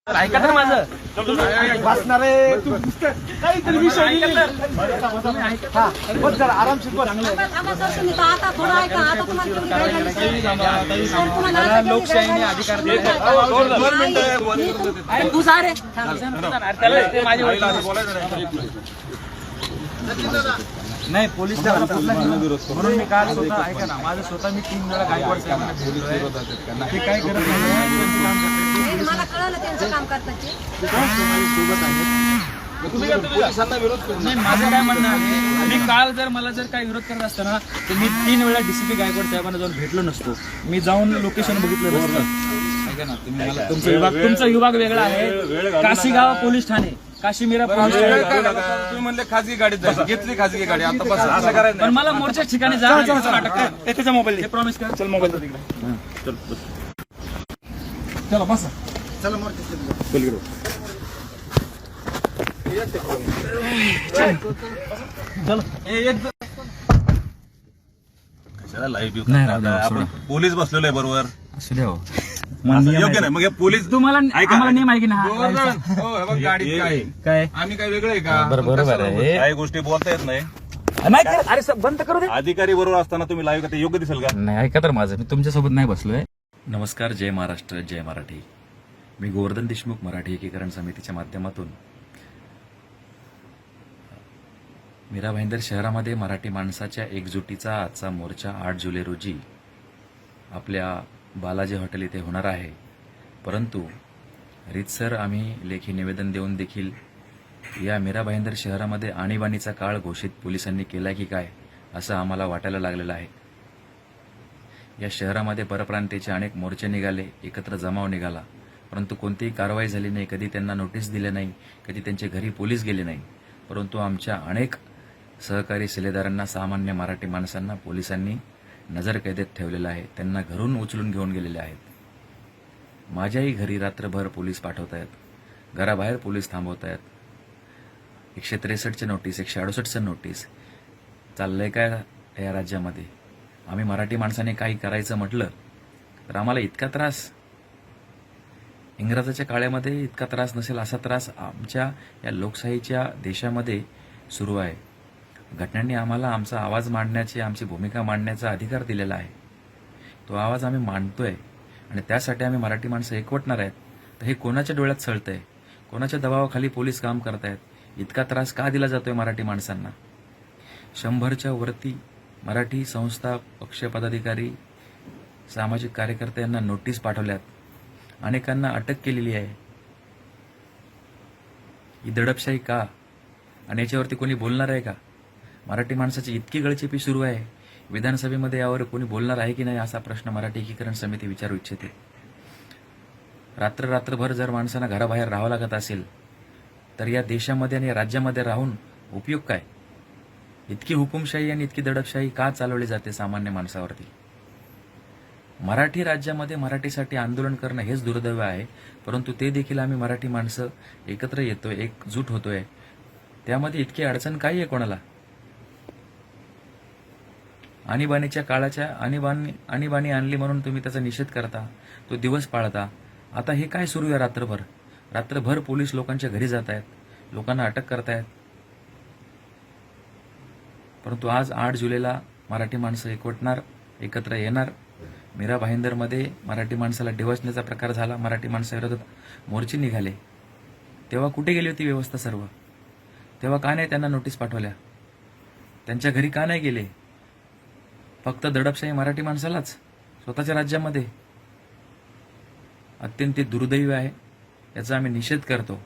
ऐका तर माझं वाचणारे काहीतरी विषय बस जरा आरामशीर बस. आता थोडं ऐका. आता तुम्हाला लोकशाहीने अधिकार दिले. अरे तू जा रे. त्याला ते माझे वडील नाही पोलीस म्हणून मी काल स्वतः ऐका ना माझं स्वतः मी 3 वेळा गायकवाड साहेबांना बोललोय. ते काय करत नाही मला कळलं त्यांचं काम करतात. पोलिसांना विरोध करू नाही. माझं काय म्हणणं आहे मी काल जर मला जर काही विरोध करत असतं ना तर मी 3 वेळा डीसीपी गायकवाड साहेबांना जाऊन भेटलो नसतो. मी जाऊन लोकेशन बघितलं नसतं. ऐका ना तुम्ही मला तुमचा विभाग वेगळा आहे. काशीगाव पोलीस ठाणे काशीमीरा तुम्ही म्हणले खाजगी गाडीत जायचं, घेतली खाजगी गाडी. आता बस असं करायचं पण मला मोर्चाच्या ठिकाणी जा. त्याचा मोबाईल प्रॉमिस कर. चल मोबाईल तिकडे चला बसा. चला मोर्चा आपण पोलीस बसलेलो आहे बरोबर. असू द्या हो. असं योग्य नाही. मग हे पोलीस तुम्हाला आम्हाला नियम आहे की हो, हे बघ, गाडीत काय काय आम्ही काय वेगळे आहे का? बरोबर आहे. काही गोष्टी बोलता येत नाही. अरे बंद करू दे. अधिकारी बरोबर असताना तुम्ही लाईव्ह ते योग्य दिसेल का? नाही ऐका तर माझं मी तुमच्यासोबत नाही बसलोय. नमस्कार. जय महाराष्ट्र, जय मराठी. मी गोवर्धन देशमुख मराठी एकीकरण समितीच्या माध्यमातून मीरा भाईंदर शहरामध्ये मराठी माणसाच्या एकजुटीचा आजचा मोर्चा 8 जुलै रोजी आपल्या बालाजी हॉटेल इथे होणार आहे. परंतु रीतसर आम्ही लेखी निवेदन देऊन देखील या मीरा भाईंदर शहरामध्ये आणीबाणीचा काळ घोषित पोलिसांनी केला की काय असं आम्हाला वाटायला लागलेलं आहे. या शहरामध्ये परप्रांतीचे अनेक मोर्चे निघाले, एकत्र जमाव निघाला, परंतु कोणतीही कारवाई झाली नाही. कधी त्यांना नोटीस दिली नाही, कधी त्यांच्या घरी पोलीस गेले नाही. परंतु आमच्या अनेक सहकारी शिलेदारांना, सामान्य मराठी माणसांना पोलिसांनी नजरकैदेत ठेवलेलं आहे. त्यांना घरून उचलून घेऊन गेलेले आहेत. माझ्याही घरी रात्रभर पोलीस पाठवत आहेत, घराबाहेर पोलीस थांबवत आहेत. 163चे नोटीस, 168चं नोटीस. चाललंय काय या राज्यामध्ये? आम्ही मराठी माणसाने काही करायचं म्हटलं तर आम्हाला इतका त्रास, इंग्रजाच्या काळामध्ये इतका त्रास नसेल असा त्रास आमच्या या लोकशाहीच्या देशामध्ये सुरू आहे. घटनांनी आम्हाला आमचा आवाज मांडण्याची, आमची भूमिका मांडण्याचा अधिकार दिलेला आहे. तो आवाज आम्ही मांडतोय आणि त्यासाठी आम्ही मराठी माणसं एकवटणार आहेत. तर हे कोणाच्या डोळ्यात सळतंय? कोणाच्या दबावाखाली पोलीस काम करतायत? इतका त्रास का दिला जातोय मराठी माणसांना? 100च्या वरती मराठी संस्था, पक्ष पदाधिकारी, सामाजिक कार्यकर्ते यांना नोटीस पाठवल्यात. अनेकांना अटक केलेली आहे. ही दडपशाही का? आणि याच्यावरती कोणी बोलणार आहे का? मराठी माणसाची इतकी गळचेपी सुरू आहे, विधानसभेमध्ये यावर कोणी बोलणार आहे की नाही असा प्रश्न मराठी एकीकरण समिती विचारू इच्छिते. रात्रभर जर माणसांना घराबाहेर राहावं लागत असेल तर या देशामध्ये आणि या राज्यामध्ये राहून उपयोग काय? इतकी हुकुमशाही आणि इतकी दडपशाही का चालवली जाते सामान्य माणसावरती? मराठी राज्यामध्ये मराठीसाठी आंदोलन करणं हेच दुर्दैव आहे. परंतु ते देखील आम्ही मराठी माणसं एकत्र येतोय, एकजूट होतोय. त्यामध्ये इतकी अडचण काय आहे कोणाला? आणीबाणीच्या काळाच्या आणीबाणी आणली म्हणून तुम्ही त्याचा निषेध करता, तो दिवस पाळता. आता हे काय सुरू आहे? रात्रभर पोलीस लोकांच्या घरी जात आहेत, लोकांना अटक करतायत. परंतु आज 8 जुलैला मराठी माणसं एकवटणार, एकत्र येणार. मीरा भाईंदरमध्ये मराठी माणसाला डिवचण्याचा प्रकार झाला, मराठी माणसाविरोधात मोर्चे निघाले. तेव्हा कुठे गेली होती व्यवस्था सर्व? तेव्हा का नाही त्यांना नोटीस पाठवल्या? त्यांच्या घरी का नाही गेले? फक्त दडपशाही मराठी माणसालाच स्वतःच्या राज्यामध्ये. अत्यंत दुर्दैवी आहे, याचा आम्ही निषेध करतो.